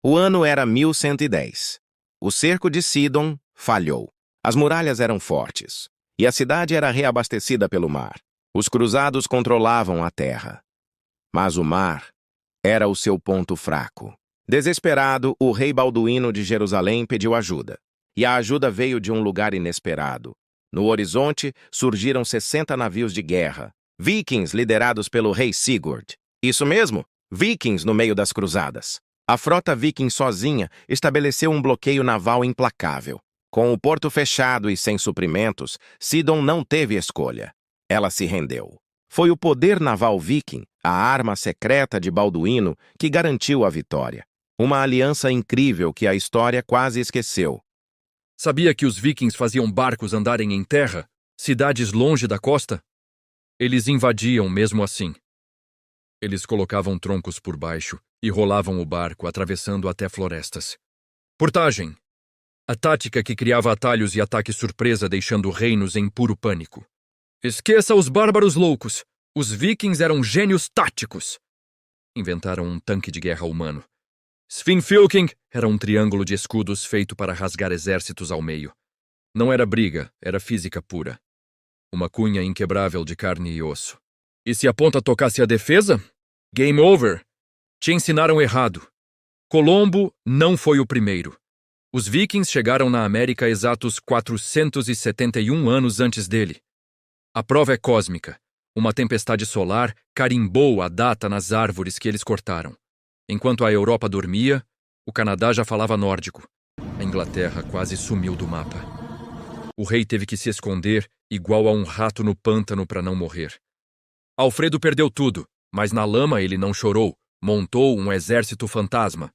O ano era 1110. O cerco de Sidon falhou. As muralhas eram fortes, e a cidade era reabastecida pelo mar. Os cruzados controlavam a terra. Mas o mar era o seu ponto fraco. Desesperado, o rei Balduíno de Jerusalém pediu ajuda. E a ajuda veio de um lugar inesperado. No horizonte, surgiram 60 navios de guerra. Vikings liderados pelo rei Sigurd. Isso mesmo, vikings no meio das cruzadas. A frota viking sozinha estabeleceu um bloqueio naval implacável. Com o porto fechado e sem suprimentos, Sidon não teve escolha. Ela se rendeu. Foi o poder naval viking, a arma secreta de Balduíno, que garantiu a vitória. Uma aliança incrível que a história quase esqueceu. Sabia que os vikings faziam barcos andarem em terra, cidades longe da costa? Eles invadiam mesmo assim. Eles colocavam troncos por baixo e rolavam o barco atravessando até florestas. Portagem. A tática que criava atalhos e ataque surpresa deixando reinos em puro pânico. Esqueça os bárbaros loucos. Os vikings eram gênios táticos. Inventaram um tanque de guerra humano. Svinfylking era um triângulo de escudos feito para rasgar exércitos ao meio. Não era briga, era física pura. Uma cunha inquebrável de carne e osso. E se a ponta tocasse a defesa? Game over. Te ensinaram errado. Colombo não foi o primeiro. Os vikings chegaram na América exatos 471 anos antes dele. A prova é cósmica. Uma tempestade solar carimbou a data nas árvores que eles cortaram. Enquanto a Europa dormia, o Canadá já falava nórdico. A Inglaterra quase sumiu do mapa. O rei teve que se esconder igual a um rato no pântano para não morrer. Alfredo perdeu tudo, mas na lama ele não chorou. Montou um exército fantasma.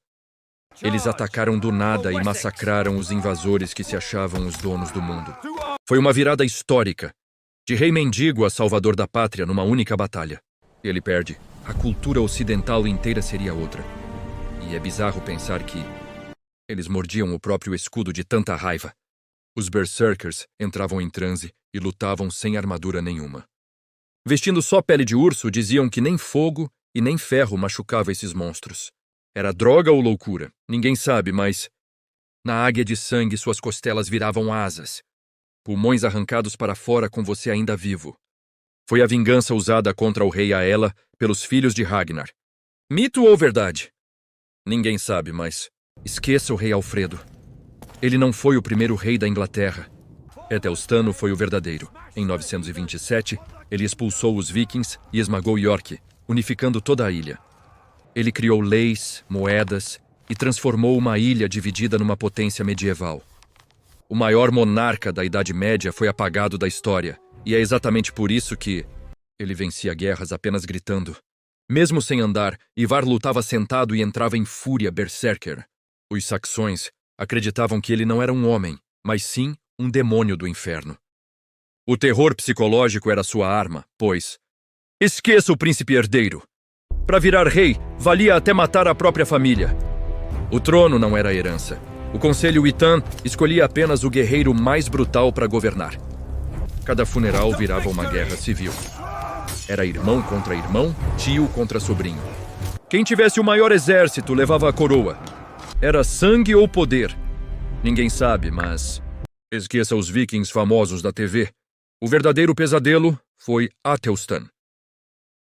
Eles atacaram do nada e massacraram os invasores que se achavam os donos do mundo. Foi uma virada histórica. De rei mendigo a salvador da pátria numa única batalha. Ele perde. A cultura ocidental inteira seria outra. E é bizarro pensar que eles mordiam o próprio escudo de tanta raiva. Os berserkers entravam em transe e lutavam sem armadura nenhuma. Vestindo só pele de urso, diziam que nem fogo e nem ferro machucava esses monstros. Era droga ou loucura? Ninguém sabe, mas na águia de sangue suas costelas viravam asas. Pulmões arrancados para fora com você ainda vivo. Foi a vingança usada contra o rei Aela pelos filhos de Ragnar. Mito ou verdade? Ninguém sabe, mas esqueça o rei Alfredo. Ele não foi o primeiro rei da Inglaterra. Ethelstan foi o verdadeiro. Em 927, ele expulsou os vikings e esmagou York, unificando toda a ilha. Ele criou leis, moedas e transformou uma ilha dividida numa potência medieval. O maior monarca da Idade Média foi apagado da história, e é exatamente por isso que ele vencia guerras apenas gritando. Mesmo sem andar, Ivar lutava sentado e entrava em fúria berserker. Os saxões acreditavam que ele não era um homem, mas sim um demônio do inferno. O terror psicológico era sua arma, pois esqueça o príncipe herdeiro. Para virar rei, valia até matar a própria família. O trono não era herança. O conselho Witan escolhia apenas o guerreiro mais brutal para governar. Cada funeral virava uma guerra civil. Era irmão contra irmão, tio contra sobrinho. Quem tivesse o maior exército levava a coroa. Era sangue ou poder? Ninguém sabe, mas esqueça os vikings famosos da TV. O verdadeiro pesadelo foi Athelstan.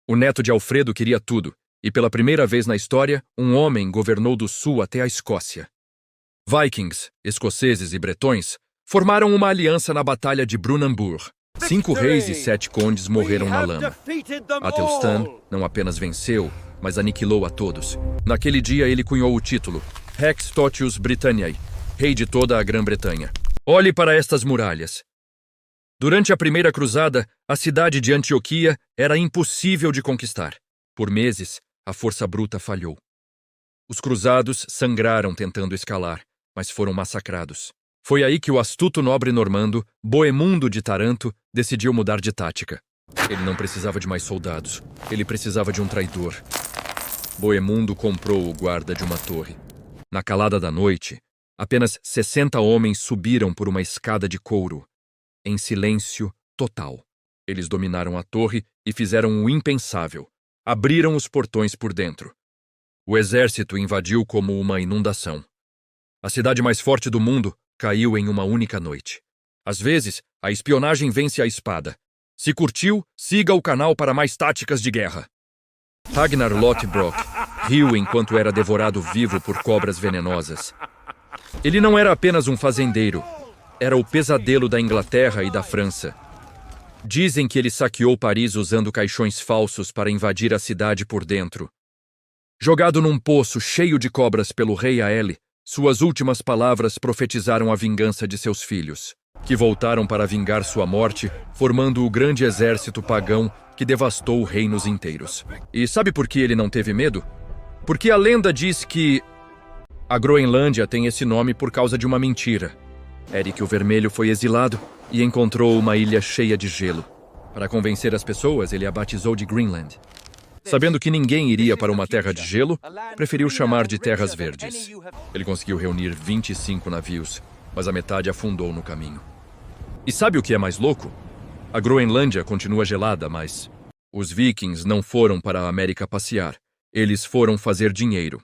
O neto de Alfredo queria tudo, e pela primeira vez na história, um homem governou do sul até a Escócia. Vikings, escoceses e bretões formaram uma aliança na Batalha de Brunanburh. 5 reis e 7 condes morreram na lama. Athelstan não apenas venceu, mas aniquilou a todos. Naquele dia ele cunhou o título Rex Totius Britanniae, rei de toda a Grã-Bretanha. Olhe para estas muralhas. Durante a primeira cruzada, a cidade de Antioquia era impossível de conquistar. Por meses, a força bruta falhou. Os cruzados sangraram tentando escalar, mas foram massacrados. Foi aí que o astuto nobre normando, Boemundo de Taranto, decidiu mudar de tática. Ele não precisava de mais soldados. Ele precisava de um traidor. Boemundo comprou o guarda de uma torre. Na calada da noite, apenas 60 homens subiram por uma escada de couro, em silêncio total. Eles dominaram a torre e fizeram o impensável. Abriram os portões por dentro. O exército invadiu como uma inundação. A cidade mais forte do mundo caiu em uma única noite. Às vezes, a espionagem vence a espada. Se curtiu, siga o canal para mais táticas de guerra. Ragnar Lothbrok riu enquanto era devorado vivo por cobras venenosas. Ele não era apenas um fazendeiro. Era o pesadelo da Inglaterra e da França. Dizem que ele saqueou Paris usando caixões falsos para invadir a cidade por dentro. Jogado num poço cheio de cobras pelo rei Aelle, suas últimas palavras profetizaram a vingança de seus filhos, que voltaram para vingar sua morte, formando o grande exército pagão que devastou reinos inteiros. E sabe por que ele não teve medo? Porque a lenda diz que a Groenlândia tem esse nome por causa de uma mentira. Eric o Vermelho foi exilado e encontrou uma ilha cheia de gelo. Para convencer as pessoas, ele a batizou de Greenland. Sabendo que ninguém iria para uma terra de gelo, preferiu chamar de Terras Verdes. Ele conseguiu reunir 25 navios, mas a metade afundou no caminho. E sabe o que é mais louco? A Groenlândia continua gelada, mas os vikings não foram para a América passear. Eles foram fazer dinheiro.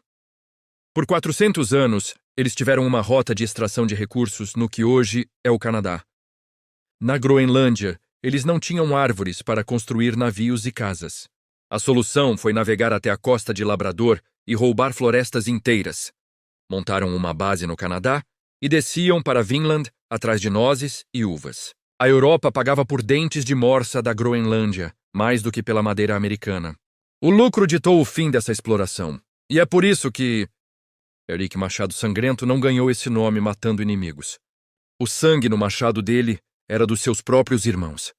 Por 400 anos, eles tiveram uma rota de extração de recursos no que hoje é o Canadá. Na Groenlândia, eles não tinham árvores para construir navios e casas. A solução foi navegar até a costa de Labrador e roubar florestas inteiras. Montaram uma base no Canadá e desciam para Vinland atrás de nozes e uvas. A Europa pagava por dentes de morsa da Groenlândia, mais do que pela madeira americana. O lucro ditou o fim dessa exploração. E é por isso que Eric Machado Sangrento não ganhou esse nome matando inimigos. O sangue no machado dele era dos seus próprios irmãos.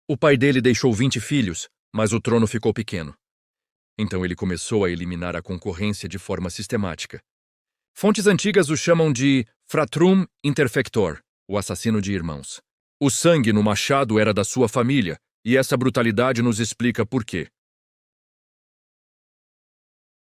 O pai dele deixou 20 filhos, mas o trono ficou pequeno. Então ele começou a eliminar a concorrência de forma sistemática. Fontes antigas o chamam de Fratrum Interfector, o assassino de irmãos. O sangue no machado era da sua família, e essa brutalidade nos explica por quê.